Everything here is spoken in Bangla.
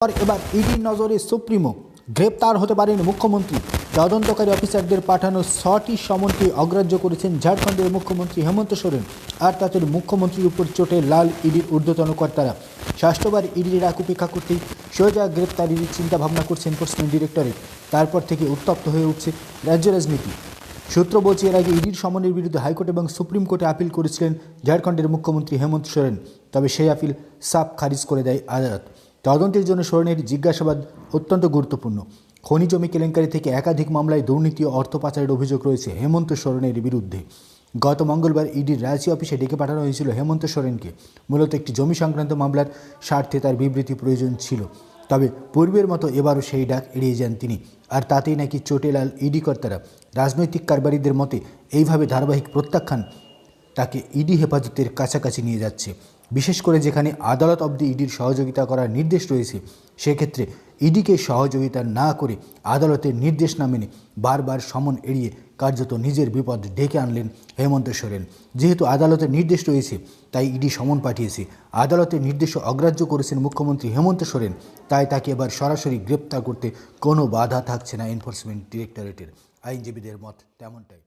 আর এবার ইডির নজরে সুপ্রিমো গ্রেপ্তার হতে পারেন মুখ্যমন্ত্রী। তদন্তকারী অফিসারদের পাঠানো 6টি সমনকে অগ্রাহ্য করেছেন ঝাড়খণ্ডের মুখ্যমন্ত্রী হেমন্ত সোরেন। আর তাদের মুখ্যমন্ত্রীর উপর চোটে লাল ইডির ঊর্ধ্বতন কর্তারা। ষষ্ঠবার ইডির ডাক উপেক্ষা করতেই সোজা গ্রেপ্তারির চিন্তাভাবনা করছে এনফোর্সমেন্ট ডিরেক্টরেট। তারপর থেকে উত্তপ্ত হয়ে উঠছে রাজ্য রাজনীতি। সূত্র বলছে, এর আগে ইডির সমনের বিরুদ্ধে হাইকোর্ট এবং সুপ্রিম কোর্টে আপিল করেছিলেন ঝাড়খণ্ডের মুখ্যমন্ত্রী হেমন্ত সোরেন। তবে সেই আপিল সাফ খারিজ করে দেয় আদালত। তদন্তের জন্য সোরেনের জিজ্ঞাসাবাদ অত্যন্ত গুরুত্বপূর্ণ। খনি জমি কেলেঙ্কারি থেকে একাধিক মামলায় দুর্নীতি ও অর্থ পাচারের অভিযোগ রয়েছে হেমন্ত সোরেনের বিরুদ্ধে। গত মঙ্গলবার ইডির রাঁচি অফিসে ডেকে পাঠানো হয়েছিল হেমন্ত সোরেনকে। মূলত একটি জমি সংক্রান্ত মামলার স্বার্থে তার বিবৃতি প্রয়োজন ছিল। তবে পূর্বের মতো এবারও সেই ডাক এড়িয়ে যান তিনি। আর তাতেই নাকি চোটে লাল ইডি কর্তারা। রাজনৈতিক কারবারিদের মতে এইভাবে ধারাবাহিক প্রত্যাখ্যান তাকে ইডি হেফাজতের কাছাকাছি নিয়ে যাচ্ছে। বিশেষ করে যেখানে আদালত অবধি ইডির সহযোগিতা করার নির্দেশ রয়েছে, সেক্ষেত্রে ইডিকে সহযোগিতা না করে আদালতের নির্দেশ না মেনে বারবার সমন এড়িয়ে কার্যত নিজের বিপদ ডেকে আনলেন হেমন্ত সোরেন। যেহেতু আদালতের নির্দেশ রয়েছে, তাই ইডি সমন পাঠিয়েছে। আদালতের নির্দেশও অগ্রাহ্য করেছেন মুখ্যমন্ত্রী হেমন্ত সোরেন। তাই তাকে এবার সরাসরি গ্রেপ্তার করতে কোনো বাধা থাকছে না এনফোর্সমেন্ট ডিরেক্টরেটের। আইনজীবীদের মত তেমনটাই।